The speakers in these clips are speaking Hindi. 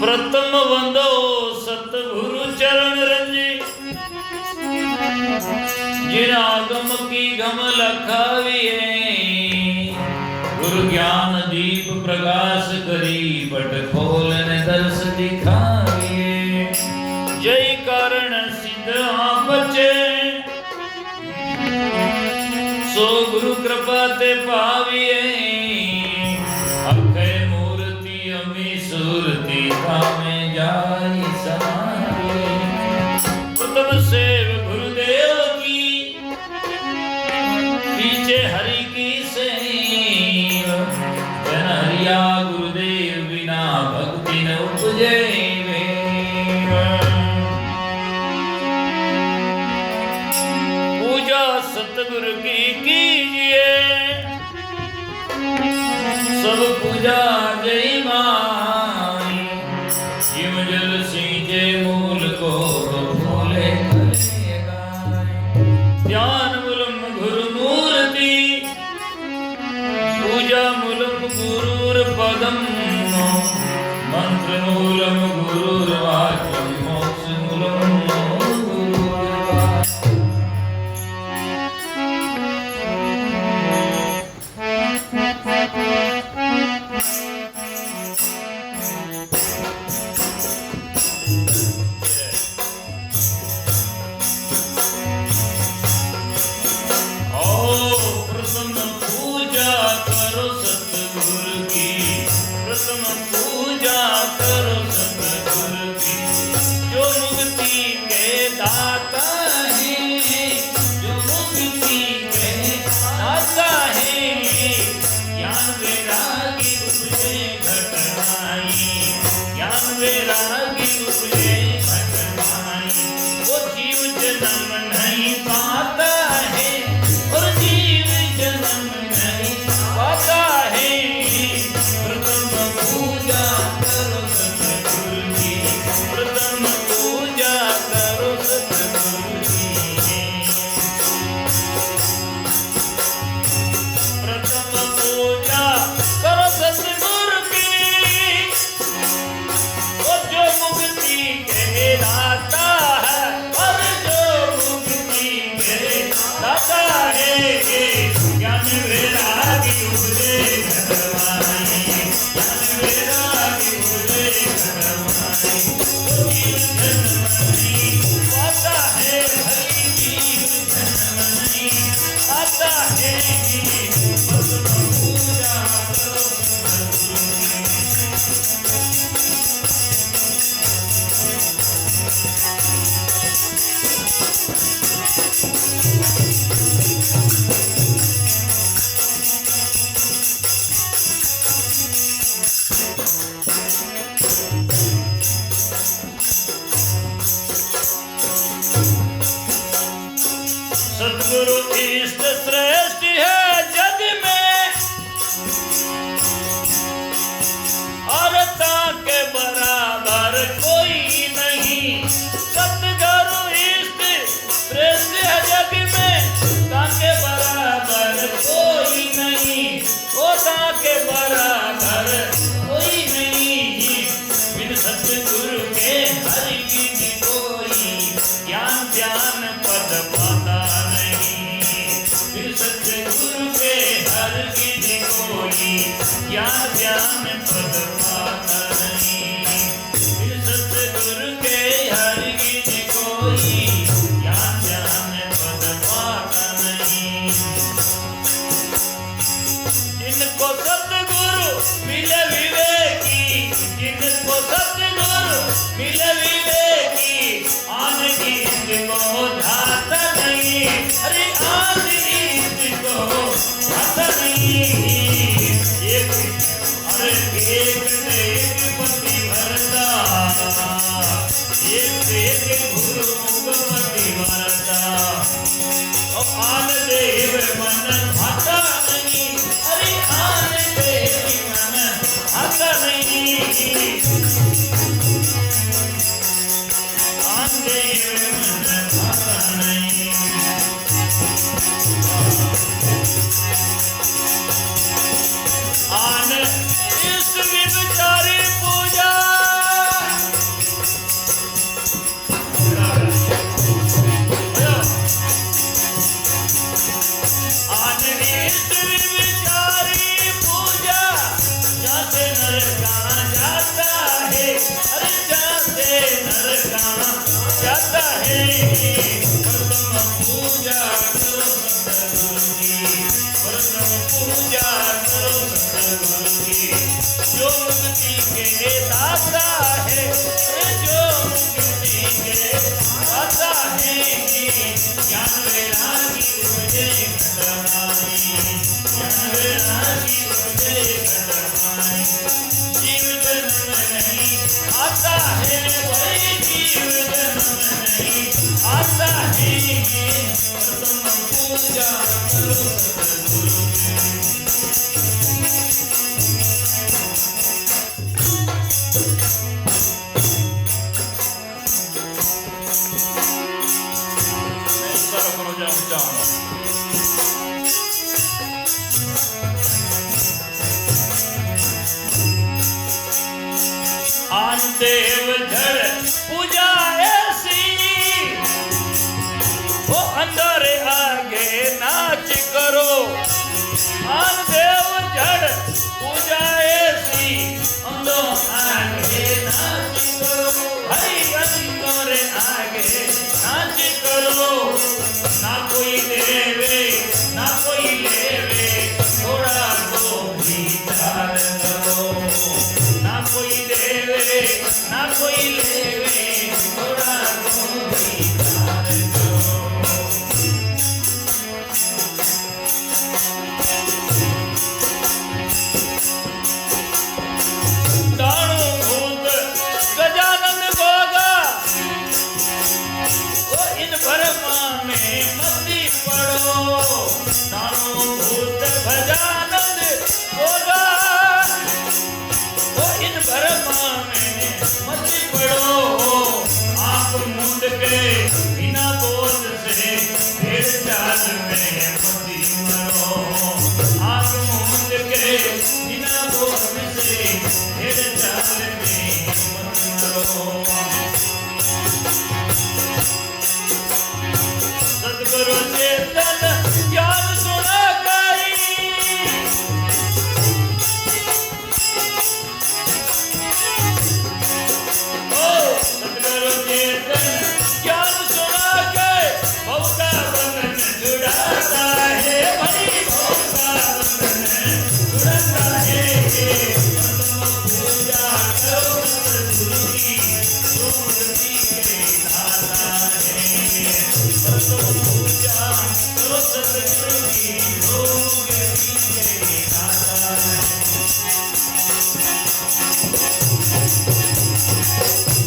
प्रथम वंदो सतगुरु चरण रंजे, जिन आगम की गम लखाविए। गुरु ज्ञान दीप प्रकाश करी, पट खोलन दर्श दिखाविए। जय कारण सिद्ध आपचे, सो गुरु कृपा ते पाविए। अखय मूर्ति अमी सूरति, कामे जाई समाये। प्रथम सेव गुरुदेव की, पीछे हरि की सेव। जन हरिया गुरुदेव बिना, भक्ति न उपजे। पूजा सतगुरु की कीजिए, सब पूजा जय माई। जिम जल सींचे मूल को, फूले करेगा। ध्यान मूलम गुरु मूर्ति, पूजा मूलम गुरुर पदम। मंत्र मूलम गुरुर वाक्यम, मोक्ष मूलम सतगुरु इष्ट श्रेष्ठ है जग में, और ताके बराबर कोई नहीं। सतगुरु इष्ट श्रेष्ठ है जग में, ताके बराबर कोई नहीं। ओ ताके बराबर कोई नहीं। बिन सतगुरु के हरि की कोई, ज्ञान ध्यान पद पाता सतगुरु के हर गिन कोई, ज्ञान ध्यान पद पाता नहीं। फिर सतगुरु के हर गिन कोई, ज्ञान ध्यान पद पाता नहीं। जिनको सतगुरु मिले विवेकी, जिनको सतगुरु मिले विवेकी, आन जिनको धाता नहीं। अरे आन एक पति भरता, एक गुरु मुखपति भरता। आन देव मन भाता नहीं। अरे आन देव मन भाता नहीं। आन देव मन भाता नहीं। आन इस विचारी पूजा आता है जो मुक्ति के आता है ज्ञान वैरागी मुझे घटमाई ज्ञान वैरागी मुझे घटमाई जीव जन्म नहीं आता है वही जीव जन्म नहीं आता है तुम पूजा करो सतगुरु देव धड़ पूजा ऐसी वो अंदर आगे नाच करो देव धड़ पूजा ऐसी अंदर आगे नाच करो भाई अंदर आगे नाच करो ना कोई देवे ना कोई लेवे थोड़ा तो विचार करो ना कोई देवे ना कोई लेवे थोड़ा तो विचार करो दाणु भूत गजानन गोगा वो इन भरमा में मती पड़ो दाणु भूत गजानन गोगा वो इन भरमा में मती पड़ो आंख मूंद के बिना बोध से भेड़ चाल में मती मरो आंख मूंद के बिना बोध से भेड़ चाल में मती मरो सतगुरु चेतन ज्ञान सुना गई सतगुरु चेतन ज्ञान सुना के भव का बंधन छुड़ाता है भाई भव का बंधन छुड़ाता है पूजा करो सतगुरु की जो मुक्ति के दाता है पूजा करो सतगुरु की जो मुक्ति के दाता है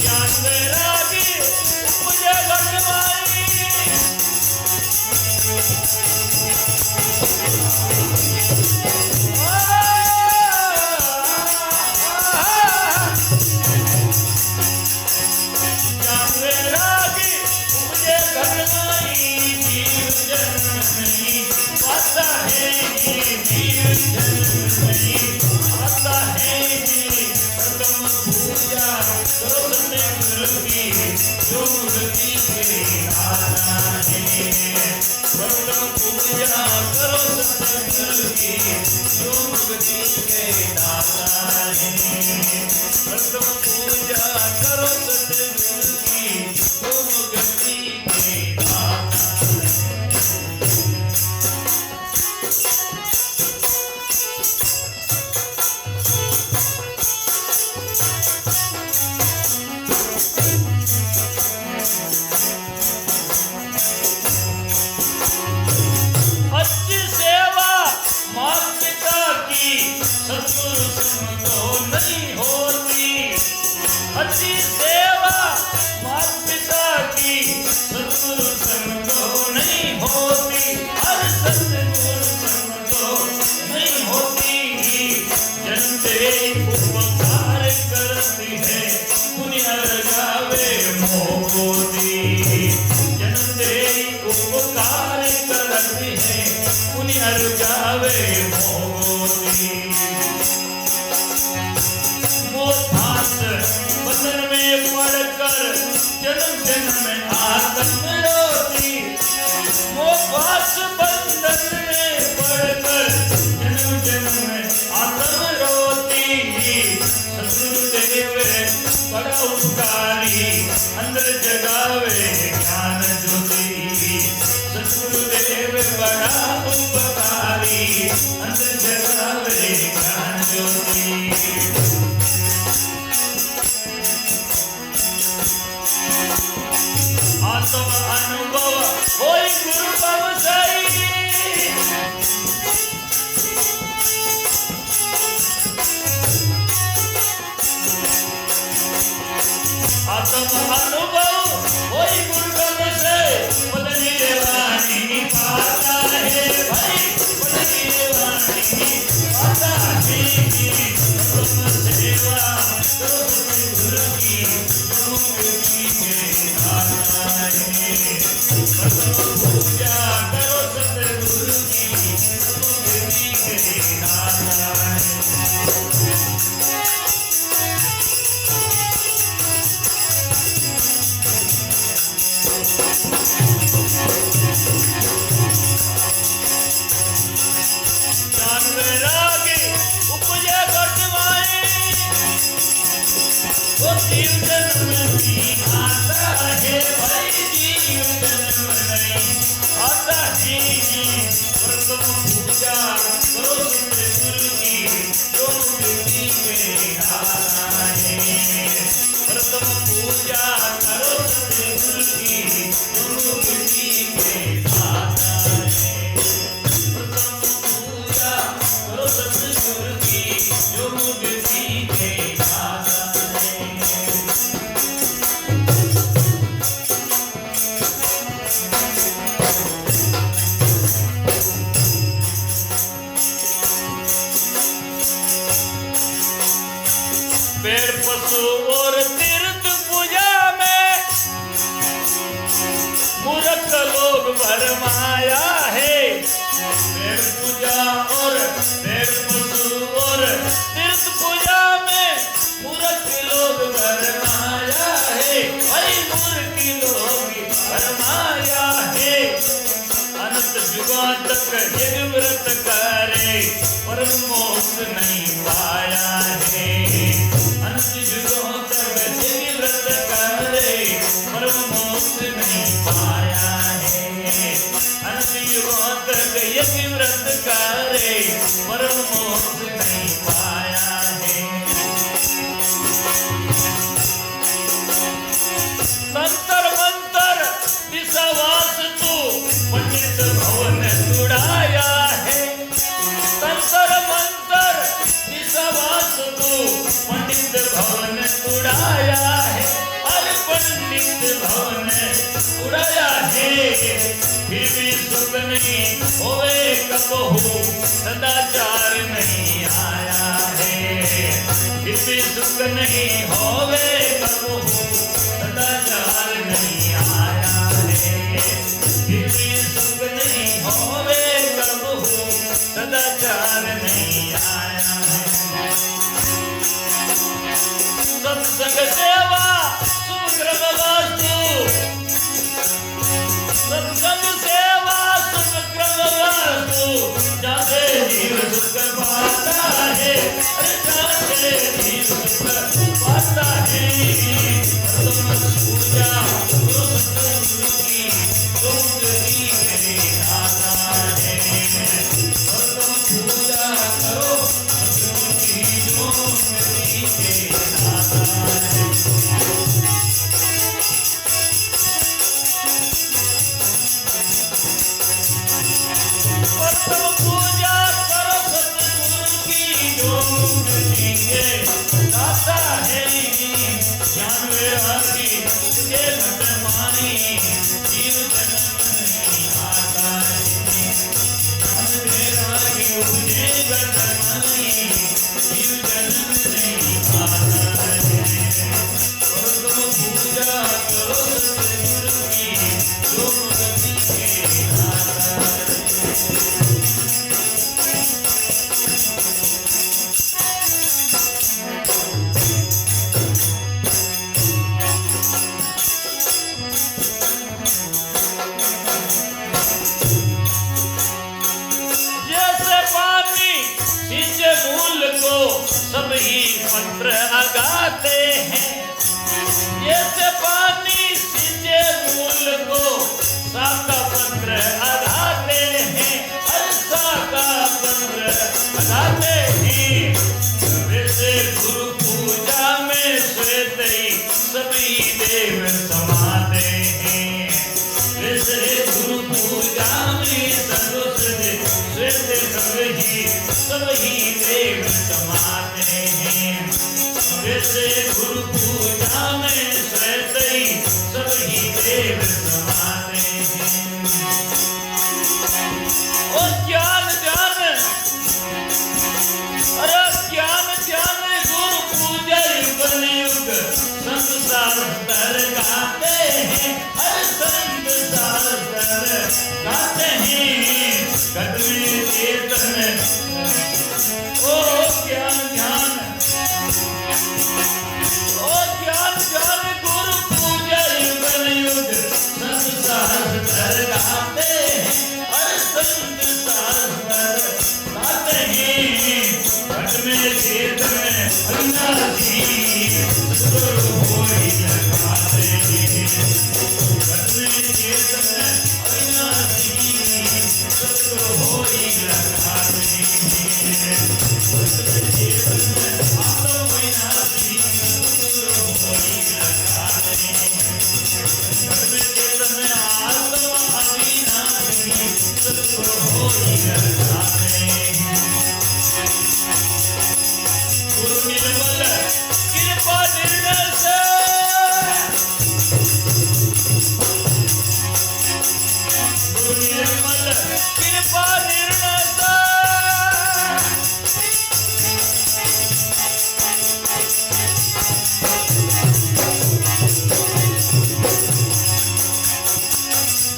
ज्ञान वैरागी मुझे घटमाई ज्ञान वैरागी मुझे घटमाई जीव जन्म नहीं आता है जीव जन्म नहीं आता है खत्म पूजा करो सतगुरु की जो मुक्ति के दाता है खत्म पूजा करो सतगुरु की जो मुक्ति के दाता है खत्म पूजा करो सतगुरु की जो मुक्ति के दाता है अच्छी सेवा माता पिता की सतगुरु तुमको नहीं होती अच्छी सेवा माता पिता की सतगुरु तुमको नहीं होती हर सतगुरु तुमको नहीं होती जनते उपकार करती है दुनिया लगावे मोती जनते उपकार करती है दुनिया लगावे मोती मोहात बदन में पड़कर जन्म जन्म में आत्म रोती मोहात बंधन में पड़कर जन्म जन्म में आत्म रोती सतगुरुदेव बड़ा उपकारी अंदर जगावे ज्ञान ज्योति सतगुरुदेव बड़ा उपकारी अंदर जगावे ज्ञान ज्योति अनुभव वही गुरुगम से बदली वाणी पाता है भाई बदली वाणी पाता है सेवा करो गुरु की योगी के दाता है पूजा करो सतगुरु की योगी के दाता है। जीव जन्म नहीं आता है भाई जीव जन्म नहीं आता है प्रथम पूजा करो सतगुरु की जो मुक्ति में आता है प्रथम पूजा करो सतगुरु की जो मुक्ति में आता है प्रथम पूजा करो सतगुरु की जो मुक्ति में आता पेड़ पशु और तीर्थ पूजा में मूर्ख लोग भरमाया है पेड़ पूजा और पेड़ पशु और तीर्थ पूजा में मूर्ख लोग भरमाया है भाई मूर्ख लोग भरमाया है अनंत युगों तक यज्ञ व्रत करे पर मोक्ष नहीं पाया है अनंत युगों तक यज्ञ व्रत करे पर मोक्ष नहीं पाया है अनंत युगों तक यज्ञ व्रत करे पर मोक्ष नहीं पाया है तंत्र मंत्र दिशा वास्तु पंडित भवन तुड़ाया है तंत्र मंत्र दिशा वास्तु पंडित भवन तुड़ाया है हर पंडित भवन उड़ाया है फिर भी सुख नहीं होवे कबहू सदाचार नहीं आया है फिर भी सुख नहीं होवे कबहू सदाचार नहीं आया है फिर भी सुख नहीं होवे कबहू सदाचार नहीं आया है सत्संग सेवा सुग्रह वास्तु सत्संग सेवा सुग्रह वास्तु जाते जीव सुख पाता है अरे जाते जीव सुख पाता है पूजा करो सतगुरु की योगी के दाता है पूजा करो सतगुरु की योगी के दाता है पूजा करो सतगुरु की योगी के दाता है ज्ञान वैरागी तुझे घटमानी जीव जन्म नहीं आता है ज्ञान वैरागी तुझे घटमानी जीव जन्म नहीं आता है करो पूजा करो सतगुरु की जो मुक्ति के दाता है सभी पत्र लगाते हैं जैसे पानी सींचे मूल को शाखा पत्र लगाते हैं हर शाखा पत्र लगाते हैं वैसे गुरु पूजा में श्वेत ही सभी देव समाते हैं वैसे गुरु पूजा में सभी देव समाते हैं वैसे गुरु पूजा में श्वेत गाते हैं, हर संत शास्त्र गाते हैं, कदमे कीर्तन ओ ज्ञान ज्ञान ओ ज्ञान ज्ञान गुरु पूजा युगल युग संत शास्त्र गाते हैं, हर संत शास्त्र गाते हैं, कदमे कीर्तन अविनाशी गुरु होई लगाते हैं, कदमे कीर्तन अविनाशी गुरु होई लगाते हैं, कदमे कीर्तन आत्म अविनाशी गुरु होई लगाते हैं, कदमे कीर्तन आत्म अविनाशी गुरु होई लगाते हैं। गुरु निर्मल कृपा निर्णय गुरु निर्मल कृपा निर्णय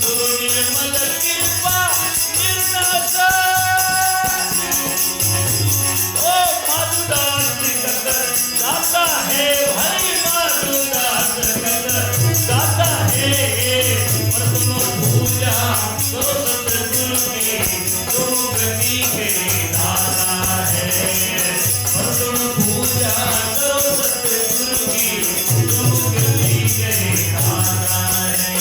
गुरु निर्मल कृपा निर्णय ओ माधुदास गाता है भाई, माधुदास गाता है, प्रथम पूजा करो सतगुरु की जो गति के दाता है, प्रथम पूजा करो सतगुरु की जो गति के दाता है।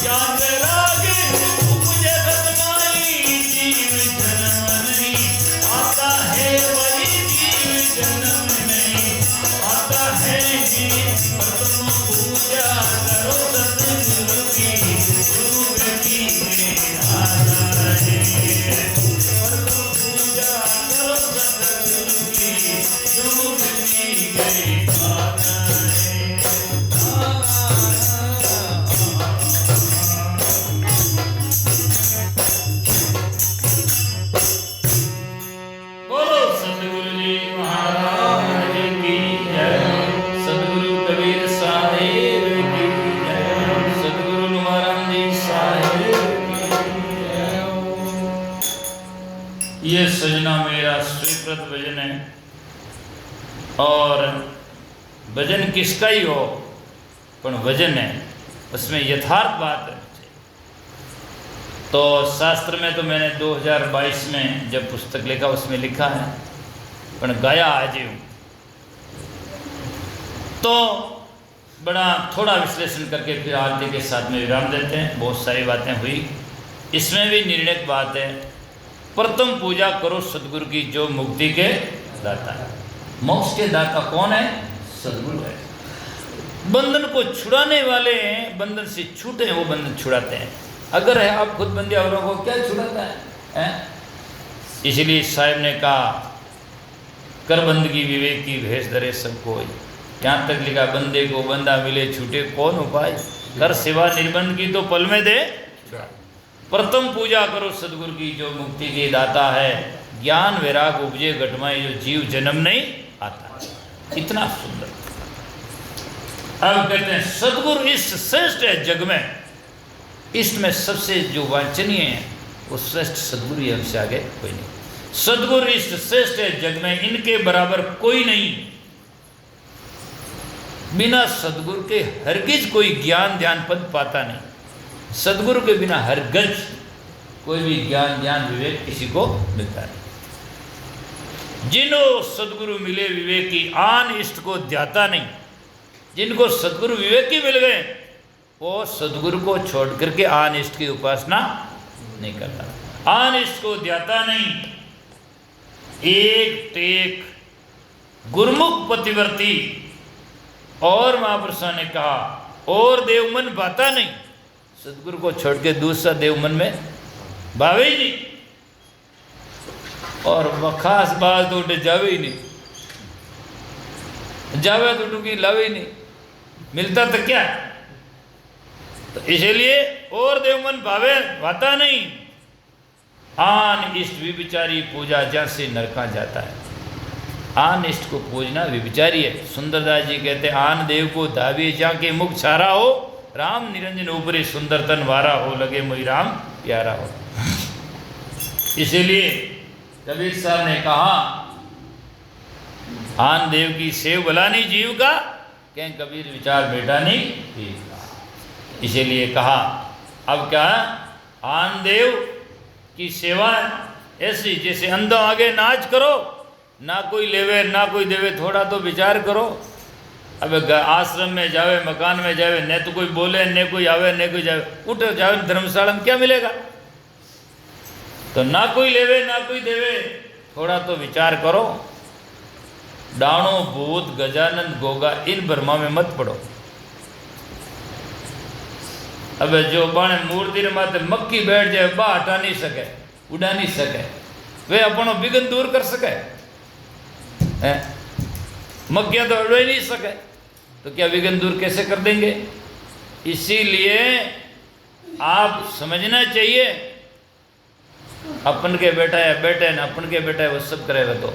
ज्ञान वैराग्य उपजे सतनाई, जीव जन्म नहीं आता है, वही जीव जन्म नहीं आता है, प्रथम पूजा करो सतगुरु की जो गति के दाता है, प्रथम पूजा करो सतगुरु की जो गति के दाता है। बोलो सतगुरु जी महाराज की जय, सतगुरु कबीर साहेब की जय, सतगुरु निवारन जी साहेब की जय। ये सजना मेरा स्वीकृत भजन है, और भजन किसका ही हो पर भजन है, उसमें यथार्थ बात है। तो शास्त्र में तो मैंने 2022 में जब पुस्तक लिखा उसमें लिखा है, पर गाया आज हूँ तो बड़ा थोड़ा विश्लेषण करके फिर आरती के साथ में विराम देते हैं। बहुत सारी बातें हुई, इसमें भी निर्णय बात है, प्रथम पूजा करो सदगुरु की जो मुक्ति के दाता है। मोक्ष के दाता कौन है? सदगुरु है। बंधन को छुड़ाने वाले हैं, बंधन से छूटे हैं वो बंधन छुड़ाते हैं। अगर है आप खुद बंदे औरों को क्या छुड़ाता है? इसलिए साहब ने कहा कर बंदगी विवेक की भेष धरे सब कोई, यहाँ तक लिखा बंदे को बंदा मिले छूटे कौन उपाय, कर सेवा निर्बंध की तो पल में दे। प्रथम पूजा करो सदगुरु की जो मुक्ति के दाता है, ज्ञान वैराग उपजे घटमाए जो जीव जन्म नहीं आता। इतना सुंदर। अब कहते हैं सदगुरु इष्ट श्रेष्ठ है जग में, इष्ट में सबसे जो वांछनीय है वो श्रेष्ठ सदगुरु है, हमसे आगे कोई नहीं। सदगुरु इष्ट श्रेष्ठ है जग में, इनके बराबर कोई नहीं। बिना सदगुरु के हरगिज कोई ज्ञान ध्यान पद पाता नहीं। सदगुरु के बिना हरगिज कोई भी ज्ञान ध्यान विवेक किसी को मिलता नहीं। जिन्हों सदगुरु मिले विवेकी, आन इष्ट को ध्याता नहीं। जिनको सदगुरु विवेकी मिल गए वो सदगुरु को छोड़ करके आन इष्ट की उपासना नहीं करता, आन इष्ट को ध्याता नहीं। एक टेक गुरुमुख पतिवर्ती, और महापुरुषों ने कहा और देव मन भाता नहीं। सदगुरु को छोड़ के दूसरा देव मन में भावे ही नहीं, और खास बात तो जावे ही नहीं, जावे तो टूकी लावे ही नहीं, मिलता तो क्या। तो इसलिए और देव मन भावे भाता नहीं। आन इष्ट विचारी पूजा जहाँ से नरका जाता है। आन इष्ट को पूजना विचारी है। सुंदरदास जी कहते आन देव को धाविए जाके मुख छारा हो, राम निरंजन ऊपरे सुंदर तन वारा हो, लगे मोहि राम प्यारा हो। इसीलिए कबीर साहब ने कहा आन देव की सेव भलानी जीव का, कहें कबीर विचार बेटा नहीं जीव का। इसीलिए कहा अब क्या, आन देव की सेवा ऐसी जैसे अंधों आगे नाच करो, ना कोई लेवे ना कोई देवे, थोड़ा तो विचार करो। अब आश्रम में जावे, मकान में जावे, न तो कोई बोले न कोई आवे न कोई जावे, उठ जावे धर्मशाला में क्या मिलेगा? तो ना कोई लेवे ना कोई देवे, थोड़ा तो विचार करो। डाणो भूत गजानन गोगा इन भ्रमा में मत पड़ो। अब जो बाणे मूर्ति रे माथे मक्खी बैठ जाए, बा हटा नहीं सके, उड़ा नहीं सके, वे अपनो विघ्न दूर कर सके? मक्खियां तो उड़ ही नहीं सके, तो क्या विघ्न दूर कैसे कर देंगे? इसीलिए आप समझना चाहिए, अपन के बेटा है बेटे न अपन के बेटा है वो सब करेगा। तो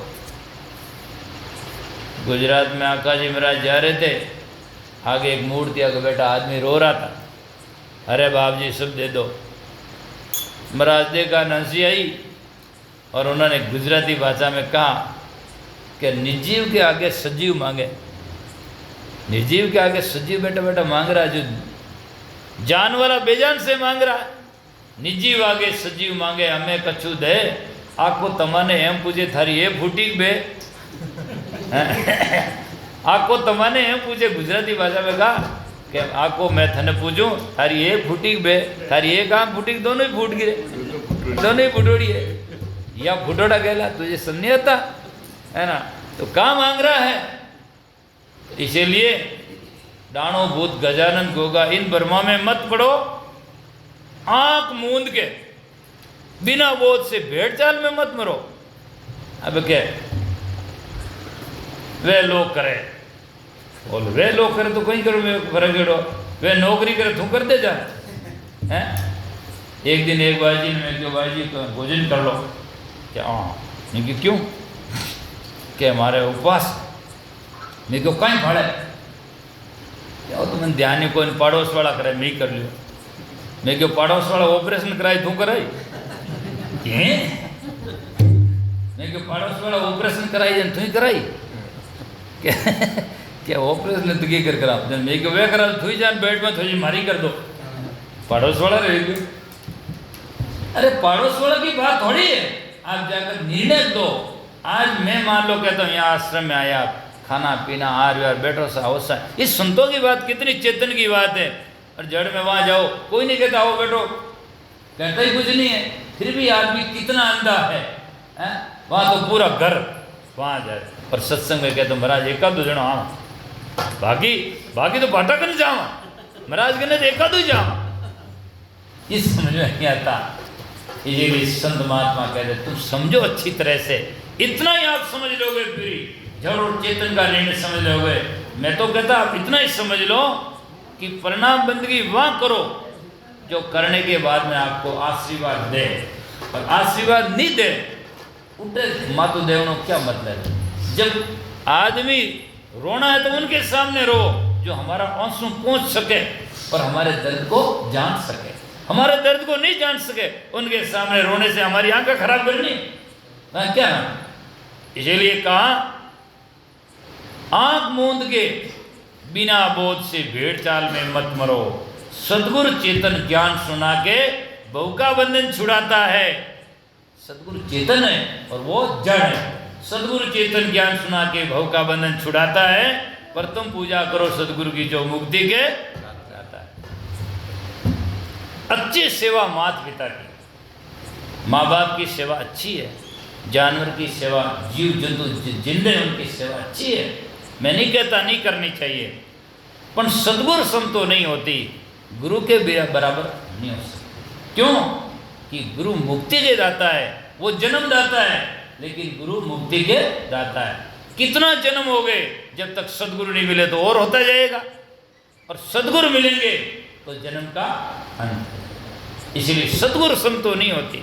गुजरात में आकाजी महाराज जा रहे थे, आगे एक मूर्ति आगे बैठा आदमी रो रहा था, अरे बाप जी सब दे दो। महाराज देखा, हंसी आई और उन्होंने गुजराती भाषा में कहा कि निर्जीव के आगे सजीव मांगे, निर्जीव के आगे सजीव बेटा बेटा मांग रहा है, जो जान वाला बेजान से मांग रहा है। निर्जीव आगे सजीव मांगे, हमें कछु दे, आपको तमाने एम पूछे थारी ये फूटी बे आपको तमाने एम पूछे गुजराती भाषा में कहा कि आपको मैं थने पूछूं थारी ये फूटी बे, थारी ये काम फूटी, दोनों ही फूट गिरे, दोनों ही फुटोड़ी है, या फुटोड़ा कहला, तुझे समझ नहीं आता है ना? तो काम मांग रहा है। इसीलिए डाणो भूत गजानन गोगा इन भ्रमा में मत पड़ो, आंख मूंद के बिना बोध से भेड़ चाल में मत मरो। अब क्या वे लोग करे, बोल वे लोग करे तो कहीं करो, फर्क जोड़ो, वे नौकरी करे तू कर दे जा हैं। एक दिन एक बाजी ने मैं क्यों बाजी तो भोजन कर लो, क्या नहीं कि क्यों के हमारे उपवास मैं क्यों कहीं फाड़े, क्या तुमने ध्यान को पड़ोस वाला करे मैं ही कर लियो, मैं क्यों पड़ोस वाला ऑपरेशन कराई तू कराई, मैं क्यों पड़ोस वाला ऑपरेशन कराई तू ही कराई, क्या ऑपरेशन तो क्या कर करा, मैं क्यों वे करा तू ही जान बेड में थोड़ी मारी कर दो, पड़ोस वाला रहेगी। अरे पड़ोस वाला की बात थोड़ी है, आप जाकर निर्णय दो। आज मैं मान लो कहता हूँ यहाँ आश्रम में आया, खाना पीना आर व्यार बैठो सा हो सा, इस संतों की बात कितनी चेतन की बात है। और जड़ में वहाँ जाओ कोई नहीं कहता आओ बैठो, कहता ही कुछ नहीं है, फिर भी आदमी कितना अंधा है, वहाँ तो पूरा घर वहाँ जाए। और सत्संग में कहते महाराज एका दो जनो आवा, बाकी तो बाटा कर जावा, महाराज कहने एका दो जावा, इस समझ में नहीं आता। ये संत महात्मा कहते तुम समझो अच्छी तरह से, इतना ही आप समझ लोगे, पूरी जड़ और चेतन का निर्णय समझ लोगे। मैं तो कहता आप इतना ही समझ लो कि प्रणाम बंदगी वहाँ करो जो करने के बाद में आपको आशीर्वाद दे, और आशीर्वाद नहीं दे उठे मातु देवनो क्या मतलब है। जब आदमी रोना है तो उनके सामने रो जो हमारा आंसू पहुँच सके और हमारे दर्द को जान सके। हमारे दर्द को नहीं जान सके उनके सामने रोने से हमारी आंखें खराब करनी क्या। इसलिए कहा आंख मूंद के बिना बोध से भेड़ चाल में मत मरो, सद्गुरु चेतन ज्ञान सुना के बहु का बंधन छुड़ाता है। सद्गुरु चेतन है और वो जड़ है। सद्गुरु चेतन ज्ञान सुना के बहु का बंधन छुड़ाता है, पर तुम पूजा करो सद्गुरु की जो मुक्ति के लाता है। अच्छी सेवा माता पिता की, माँ बाप की सेवा अच्छी है, जानवर की सेवा, जीव जंतु जिंदे उनकी सेवा अच्छी है, मैं नहीं कहता नहीं करनी चाहिए, पर सद्गुरु सम तो नहीं होती, गुरु के बराबर नहीं हो सकती। क्यों कि गुरु मुक्ति के दाता है, वो जन्म दाता है, लेकिन गुरु मुक्ति के दाता है। कितना जन्म हो गए, जब तक सद्गुरु नहीं मिले तो और होता जाएगा, और सद्गुरु मिलेंगे तो जन्म का अंत। इसलिए सद्गुरु सम तो नहीं होती।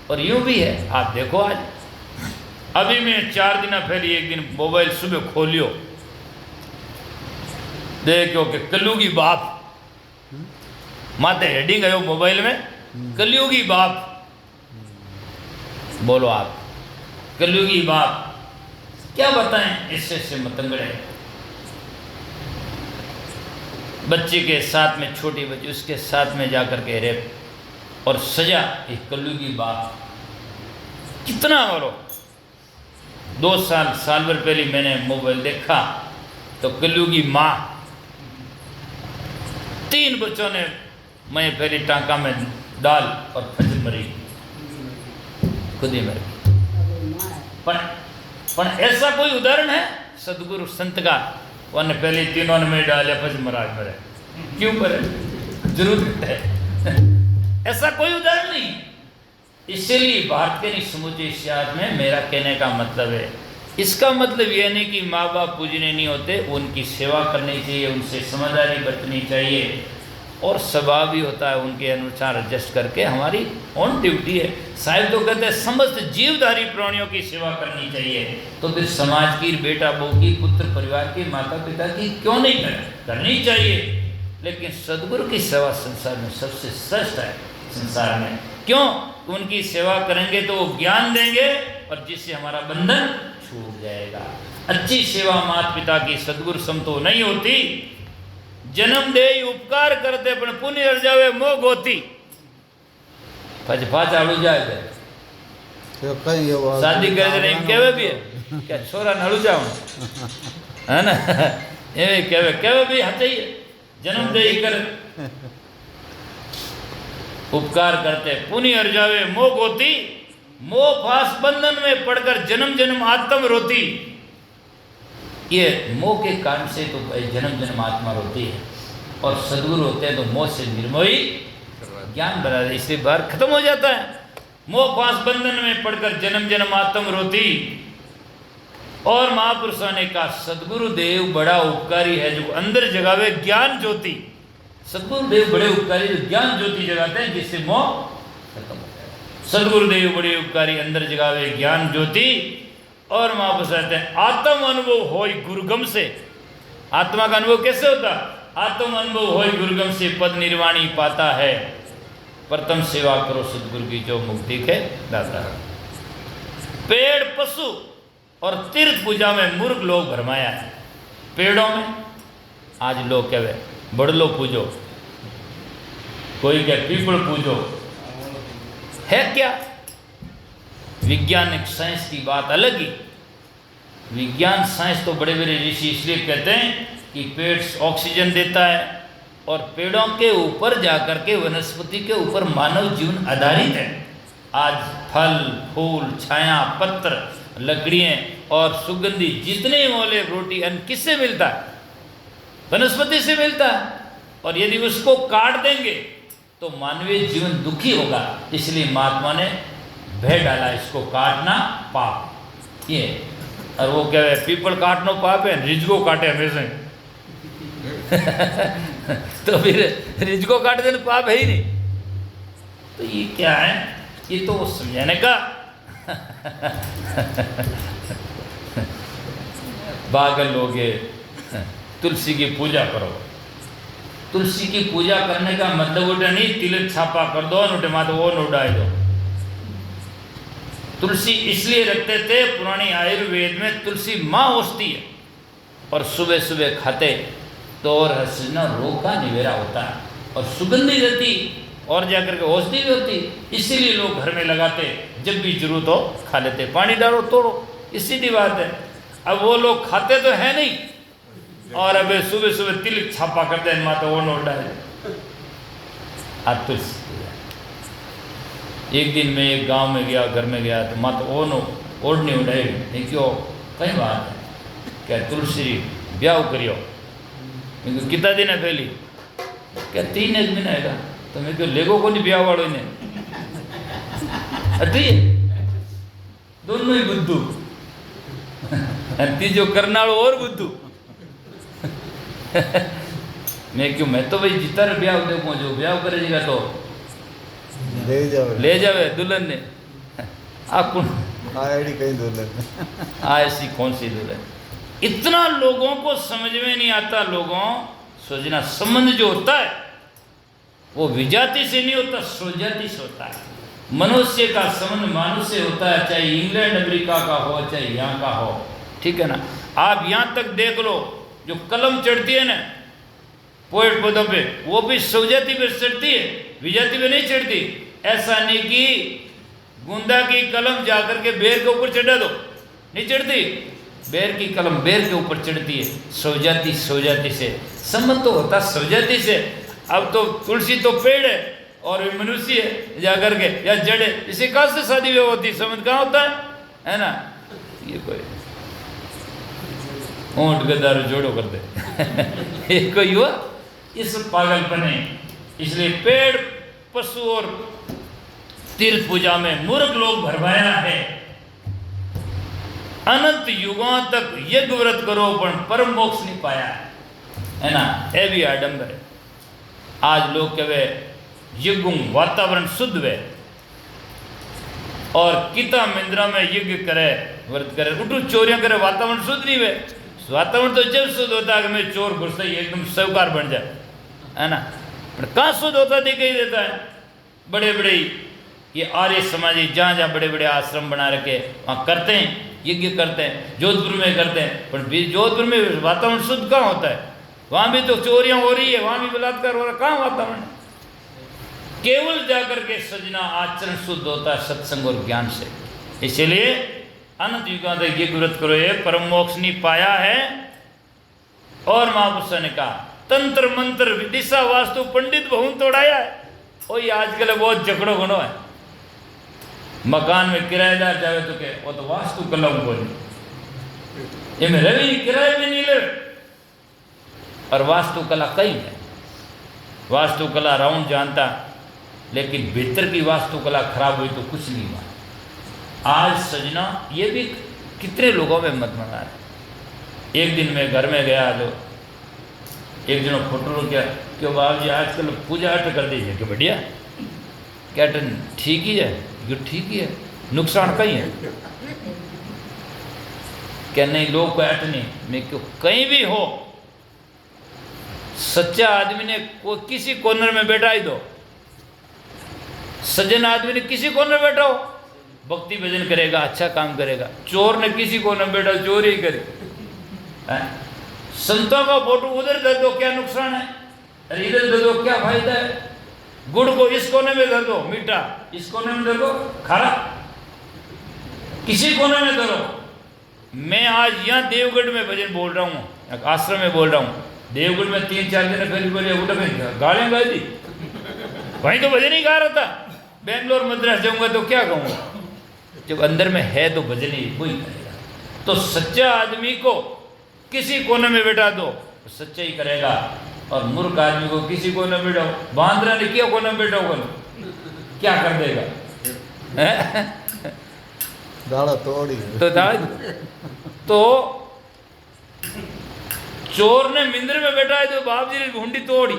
और यूं भी है, आप देखो आज अभी मैं 4 दिन पहले एक दिन मोबाइल सुबह खोलियो, देखो कि कलयुगी बाप माते हेडिंग है मोबाइल में, कलयुगी बाप। बोलो आप, कलयुगी बाप क्या बताएं, इससे से मतंगड़े। बच्चे के साथ में, छोटी बच्ची उसके साथ में जाकर के रेप और सजा, एक कलयुगी बाप। कितना बोलो। 2 साल भर पहले मैंने मोबाइल देखा तो कलयुगी माँ, 3 बच्चों ने मैं पहले टांका में डाल और फजर मरी, खुद ही मरी। पर ऐसा कोई उदाहरण है सदगुरु संत का, वन पहले तीनों ने में डाले फजर महाराज मरे, क्यों मरे, जरूरत है? ऐसा कोई उदाहरण नहीं। इसलिए भारत के नहीं समूचे इतिहास में मेरा कहने का मतलब है, इसका मतलब यह नहीं कि माँ बाप पूजने नहीं होते, उनकी सेवा करनी चाहिए, उनसे समझदारी बरतनी चाहिए और स्वभाव भी होता है उनके अनुसार एडजस्ट करके, हमारी ऑन ड्यूटी है। साहिब तो कहते हैं समस्त जीवधारी प्राणियों की सेवा करनी चाहिए, तो फिर समाज की, बेटा बहू की, पुत्र परिवार की, माता पिता की क्यों नहीं करनी चाहिए। लेकिन सदगुरु की सेवा संसार में सबसे श्रेष्ठ है संसार में। क्यों? उनकी सेवा करेंगे तो वो ज्ञान देंगे और जिससे हमारा बंधन छूट जाएगा। अच्छी सेवा माता पिता की सदगुरु समतो नहीं होती। जन्म दे उपकार करते पण पुण्य अर्जावे मोह गोती, फज फाच आड़ू जाए शादी करे नहीं केवे भी है क्या छोरा नड़ू जाओ है ना, ये केवे भी हाँ चाहिए। जन्म दे कर उपकार करते पुण्य अर्जावे मोह गोती, मोह फास बंधन में पड़कर जन्म जन्म आत्म रोती। ये मोह के कारण से तो जन्म जन्म आत्मा रोती है और सदगुरु होते हैं तो मोह से निर्मोही ज्ञान बना दे, इसलिए बार खत्म हो जाता है। मोह पास बंधन में पड़कर जन्म जन्म आत्म रोती। और महापुरुषों ने कहा सदगुरु देव बड़ा उपकारी है जो अंदर जगावे ज्ञान ज्योति। सदगुरु देव बड़े उपकारी जो ज्ञान ज्योति जगाते हैं जिससे मोह खत्म हो जाए। सदगुरु देव बड़े उपकारी अंदर जगावे ज्ञान ज्योति। और महापुरुष कहते हैं आत्म अनुभव हो गुरुगम से। आत्मा का अनुभव कैसे होता? आत्म अनुभव हो गुरुगम से पद निर्वाणी पाता है। प्रथम सेवा करो सदगुरु की जो मुक्ति के दाता। पेड़ पशु और तीर्थ पूजा में मूर्ख लोग भरमाया है। पेड़ों में आज लोग कहे बड़लो पूजो, कोई कहे पीपल पूजो, है क्या? विज्ञानिक साइंस की बात अलग ही। विज्ञान साइंस तो बड़े बड़े ऋषि इसलिए कहते हैं कि पेड़ ऑक्सीजन देता है और पेड़ों के ऊपर जाकर के वनस्पति के ऊपर मानव जीवन आधारित है। आज फल फूल छाया पत्र लकड़ियाँ और सुगंधी जितने मोले रोटी अन्न किससे मिलता है? वनस्पति से मिलता है। और यदि उसको काट देंगे तो मानवीय जीवन दुखी होगा। इसलिए महात्मा ने भय डाला इसको काटना पाप ये। और वो क्या है पीपल काटना पाप है, रिज को काटे हमेशा तो फिर रिज को काट देना पाप है ही नहीं। तो ये क्या है? ये तो समझाने का पागल लोग तुलसी की पूजा करो। तुलसी की पूजा करने का मतलब उठे नहीं तिलक छापा कर दो उठे मातो वो न उड़ाए दो। तुलसी इसलिए रखते थे, पुरानी आयुर्वेद में तुलसी माँ औषधि है और सुबह सुबह खाते तो और हसीना रोग का निवेरा होता है और सुगंधी रहती और जाकर के औषधि भी होती। इसीलिए लोग घर में लगाते, जब भी जरूरत हो खा लेते। पानी डालो तोड़ो, इसी बात है। अब वो लोग खाते तो है नहीं और अब सुबह सुबह तिलक छापा कर दे माता वो नोट डाले। अब तुलसी एक दिन मैं एक गांव में गया, घर में गया तो माता वो नो ओढ़नी उड़ाई नहीं क्यों कई बात है क्या तुलसी ब्याह करियो। मैं कितना दिन है पहली क्या 3 महीना है तो मैं क्यों लेगो को नहीं ब्याह वालों ने अति दोनों ही बुद्धू तीजो करनाड़ो और बुद्धू मैं क्यों मैं तो भाई जितना ब्याह देखो जो ब्याह करेगा तो ले जावे दुल्हन ने आ कौन आईडी कहीं दुल्हन ऐसी कौन सी दुल्हन। इतना लोगों को समझ में नहीं आता। लोगों सोचना संबंध जो होता है वो विजाति से नहीं होता, स्वजाति से होता है। मनुष्य का संबंध मानुष से होता है, चाहे इंग्लैंड अमेरिका का हो चाहे यहाँ का हो, ठीक है ना। आप यहाँ तक देख लो, जो कलम चढ़ती है ना पेड़ पौधों पे, वो भी स्वजाति पे चढ़ती है, विजाति पे नहीं चढ़ती। ऐसा नहीं कि गुंदा की कलम जाकर के बेर के ऊपर चढ़ा दो, नहीं चढ़ती। बेर की कलम बेर के ऊपर चढ़ती है। स्वजाति स्वजाति से संबंध तो होता स्वजाति से। अब तो तुलसी तो पेड़ है और मनुष्य है जाकर के, या जड़ है, इसे कहाँ से शादी विवाह होती, संबंध कहाँ होता है ना। ये कोई ऊंट गदार जोड़ो कर दे ये कोई हुआ इस पागलपने। इसलिए पेड़ पशु और तीर्थ पूजा में मूर्ख लोग भरमाया है। अनंत युगों तक यज्ञ व्रत करो पर परम मोक्ष नहीं पाया है ना। ये भी आडंबर है। आज लोग कहे यज्ञ वातावरण शुद्ध वे और किता मिंद्रा में यज्ञ करे व्रत करे, उठू चोरियां करे, वातावरण शुद्ध नहीं वे। वातावरण तो जब शुद्ध होता है कि मैं चोर घुसता ही एकदम साहूकार बन जाए है ना। पर कहाँ शुद्ध होता दिखाई देता है। बड़े बड़े ये आर्य समाजी जहाँ जहाँ बड़े बड़े आश्रम बना रखे वहाँ करते हैं, यज्ञ करते हैं, जोधपुर में करते हैं। पर जोधपुर में वातावरण शुद्ध कहाँ होता है। वहाँ भी तो चोरियाँ हो रही है, वहाँ भी बलात्कार हो रहा है, कहाँ वातावरण। केवल जाकर के सजना आचरण शुद्ध होता है सत्संग और ज्ञान से। इसलिए अनंत युगों तक यज्ञ व्रत करो, ये परम मोक्ष नहीं पाया है। और महापुरुषों ने कहा तंत्र मंत्र दिशा वास्तु पंडित बहुन तोड़ाया है। वही आजकल बहुत झगड़ो घनो है। मकान में किराएदार जावे तो के वो तो वास्तु कला को नहीं, ये में रवि किराए में नहीं ले। और वास्तु कला कई है। वास्तु कला राउंड जानता, लेकिन भीतर की वास्तु कला खराब हुई तो कुछ नहीं हुआ। आज सजना ये भी कितने लोगों में मत मना है। एक दिन मैं घर में गया तो एक दिन फोटो क्या क्यों बाबू जी आजकल पूजा अर्थ कर दीजिए कि बढ़िया क्या ठीक ही है, ये ठीक ही है, नुकसान कहीं है क्या नहीं। लोग को ऐट नहीं, मैं क्यों कहीं भी हो सच्चा आदमी ने कोई किसी कॉर्नर में बैठा ही दो। सज्जन आदमी ने किसी कॉर्नर में बैठा हो, भक्ति भजन करेगा, अच्छा काम करेगा। चोर ने किसी कॉर्नर में बैठा चोरी ही करे। संतों का फोटो उधर धर दो, क्या नुकसान है। अरे इधर धर दो, क्या फायदा है। गुड़ को इस कोने में धर दो मीठा, इस कोने में धर दो खारा, किसी कोने में धरो। मैं आज यहाँ देवगढ़ में भजन बोल रहा हूँ, आश्रम में बोल रहा हूँ। देवगढ़ में 3-4 दिन पहले बोले उठा गालियाँ गाई दी, वहीं तो भजन ही गा रहा था। बेंगलोर मद्रास जाऊँगा तो क्या कहूँगा। जब अंदर में है तो भजन ही कोई करेगा। तो सच्चा आदमी को किसी कोने में बैठा दो तो सच्चा ही करेगा, और मूर्ख आदमी को किसी कोने में बैठाओ। बांद्रा ने क्या कोने में बैठाओ क्या कर देगा। दाड़ा तोड़ी तो चोर ने मिंद्र में बैठा है तो बाप जी ने घुंडी तोड़ी,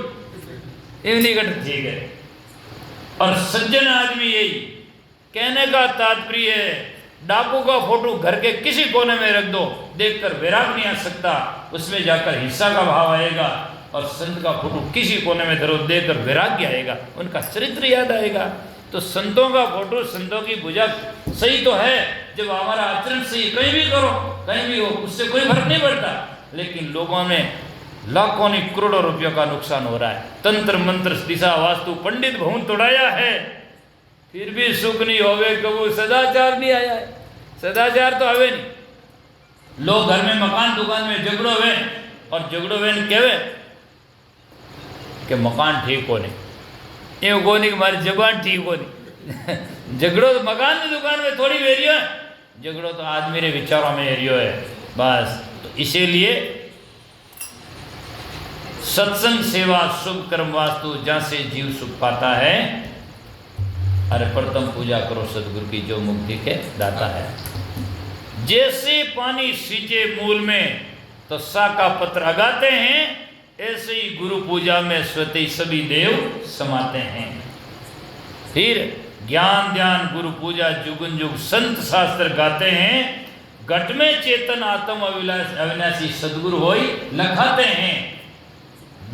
इवनी घट ठीक है। और सज्जन आदमी यही कहने का तात्पर्य है, डाकू का फोटो घर के किसी कोने में रख दो, देखकर वैराग नहीं आ सकता, उसमें जाकर हिंसा का भाव आएगा। और संत का फोटो किसी कोने में धरो, देखकर वैराग्य आएगा, उनका चरित्र याद आएगा। तो संतों का फोटो, संतों की पूजा सही तो है जब हमारा आचरण सही, कहीं भी करो कहीं भी हो, उससे कोई फर्क नहीं पड़ता। लेकिन लोगों में लाखों नहीं करोड़ों रुपयों का नुकसान हो रहा है। तंत्र मंत्र दिशा वास्तु पंडित भवन तोड़ाया है, फिर भी सुख नहीं होवे कबू, सदाचार नहीं आया है। सदाचार तो हवे नहीं। लोग घर में मकान दुकान में झगड़ो वे, और झगड़ो वे कहवे कि मकान ठीक हो नहीं, ये को नहीं हमारी जबान ठीक हो नहीं। झगड़ो तो मकान की दुकान में थोड़ी वेरियो है, झगड़ो तो आदमी रे विचारों में एरियो है बस। तो इसीलिए सत्संग सेवा शुभ कर्म वास्तु जहाँ से जीव सुख पाता है। अरे प्रथम पूजा करो सदगुरु की जो मुक्ति के दाता है। जैसे पानी सींचे मूल में तो शाखा पत्र अगाते हैं, ऐसे ही गुरु पूजा में स्वतः सभी देव समाते हैं। फिर ज्ञान ध्यान गुरु पूजा जुगन जुग संत शास्त्र गाते हैं। घट में चेतन आत्म अविनाशी सदगुरु होई लखाते हैं।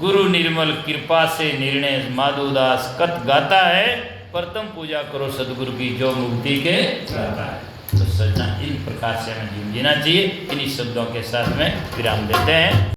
गुरु निर्मल कृपा से निर्णय माधुदास कत गाता है। प्रथम पूजा करो सदगुरु की जो मुक्ति के दाता है। तो सजना इन प्रकार से हमें जीना चाहिए। इन्हीं शब्दों के साथ में विराम देते हैं।